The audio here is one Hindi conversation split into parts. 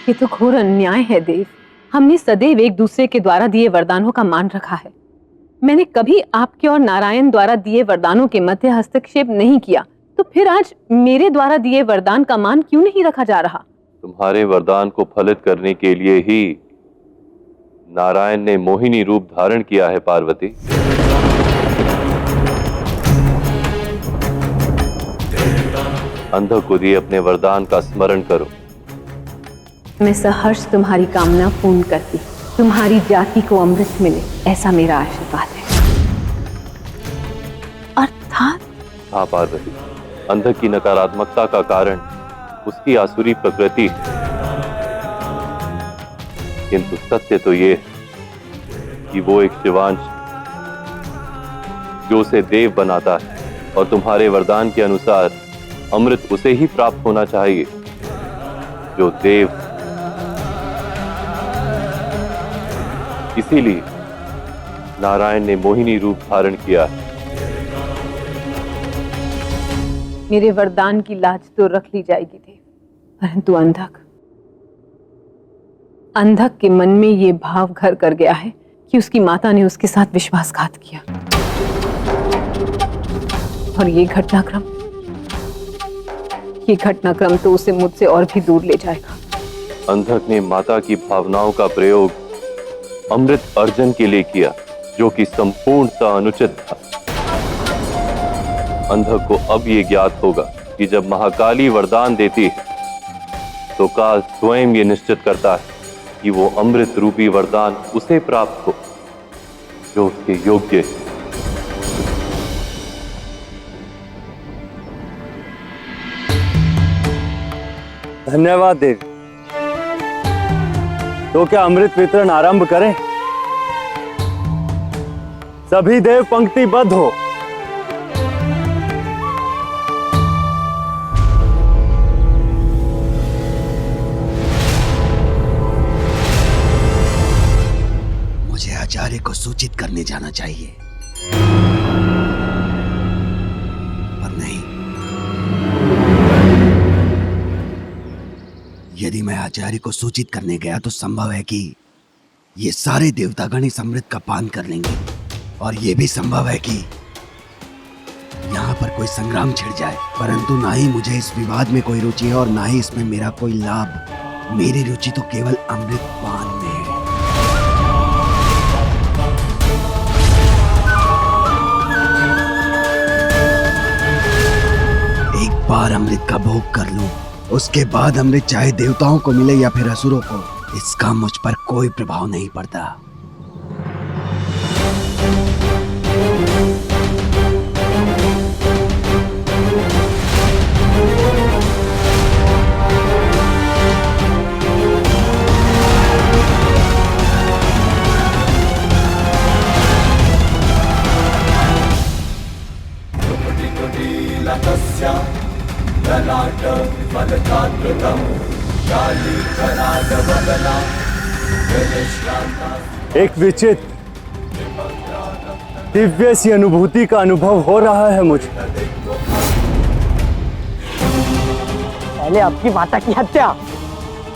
ये तो घोर अन्याय है देव। हमने सदैव एक दूसरे के द्वारा दिए वरदानों का मान रखा है। मैंने कभी आपके और नारायण द्वारा दिए वरदानों के मध्य हस्तक्षेप नहीं किया, तो फिर आज मेरे द्वारा दिए वरदान का मान क्यों नहीं रखा जा रहा? तुम्हारे वरदान को फलित करने के लिए ही नारायण ने मोहिनी रूप धारण किया है पार्वती। अंध को दिए अपने वरदान का स्मरण करो। मैं सहर्ष तुम्हारी कामना पूर्ण करती, तुम्हारी जाति को अमृत मिले, ऐसा मेरा आशीर्वाद है। अर्थात? हाँ पार्वती, अंध की नकारात्मकता का कारण उसकी आसुरी प्रकृति है, किंतु सत्य तो ये कि वो एक शिवांश जो उसे देव बनाता है, और तुम्हारे वरदान के अनुसार अमृत उसे ही प्राप्त होना चाहिए जो देव। इसीलिए नारायण ने मोहिनी रूप धारण किया है। मेरे वरदान की लाज तो रख ली जाएगी देव, परंतु अंधक के मन में ये भाव घर कर गया है कि उसकी माता ने उसके साथ विश्वासघात किया, और ये घटनाक्रम तो उसे मुझसे और भी दूर ले जाएगा। अंधक ने माता की भावनाओं का प्रयोग अमृत अर्जन के लिए किया, जो कि संपूर्णतः अनुचित था। अंधक को अब ये ज्ञात होगा कि जब महाकाली वरदान देती है तो काल स्वयं ये निश्चित करता है कि वो अमृत रूपी वरदान उसे प्राप्त हो जो उसके योग्य है। धन्यवाद देव। तो क्या अमृत वितरण आरंभ करें? सभी देव पंक्तिबद्ध हो। मुझे आचार्य को सूचित करने जाना चाहिए, पर नहीं। यदि मैं आचार्य को सूचित करने गया तो संभव है कि ये सारे देवतागण इस अमृत का पान कर लेंगे, और ये भी संभव है कि यहाँ पर कोई संग्राम छिड़ जाए। परंतु ना ही मुझे इस विवाद में कोई रुचि है और ना ही इसमें मेरा कोई लाभ। मेरी रुचि तो केवल अमृत पान में है। एक बार अमृत का भोग कर लूं, उसके बाद अमृत चाहे देवताओं को मिले या फिर असुरों को, इसका मुझ पर कोई प्रभाव नहीं पड़ता। एक विचित्र दिव्य सी अनुभूति का अनुभव हो रहा है मुझे। पहले आपकी माता की हत्या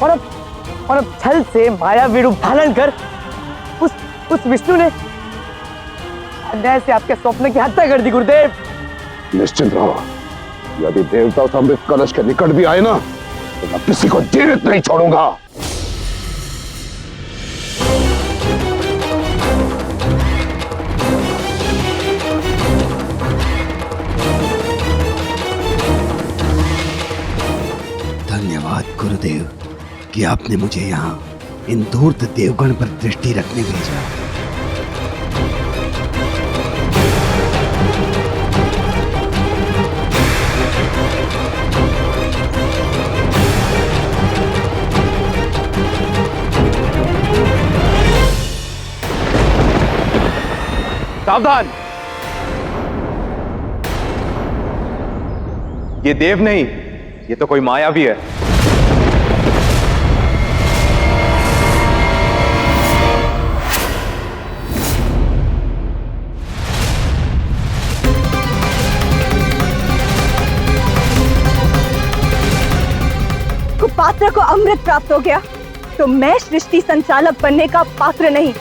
और अब छल से मायावी रूप धारण कर उस विष्णु ने अन्याय से आपके स्वप्न की हत्या कर दी। गुरुदेव निश्चिंत रहो, यदि देवता उस अमृत कलश के निकट भी आए ना तो मैं किसी को जीवित नहीं छोड़ूंगा। धन्यवाद गुरुदेव कि आपने मुझे यहाँ इन धूर्त देवगण पर दृष्टि रखने भेजा। सावधान! ये देव नहीं, ये तो कोई मायावी है। कुपात्र को अमृत प्राप्त हो गया। तो मैं सृष्टि संचालक बनने का पात्र नहीं।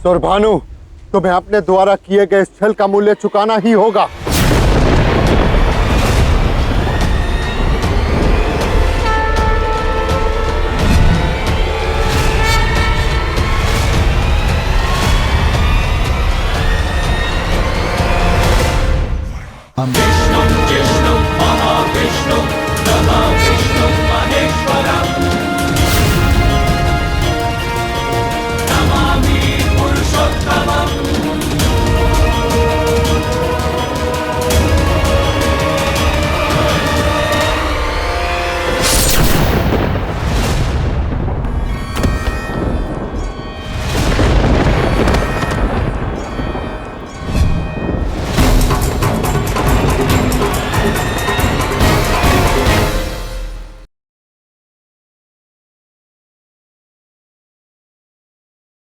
सुरभानु, तुम्हें अपने द्वारा किए गए इस छल का मूल्य चुकाना ही होगा।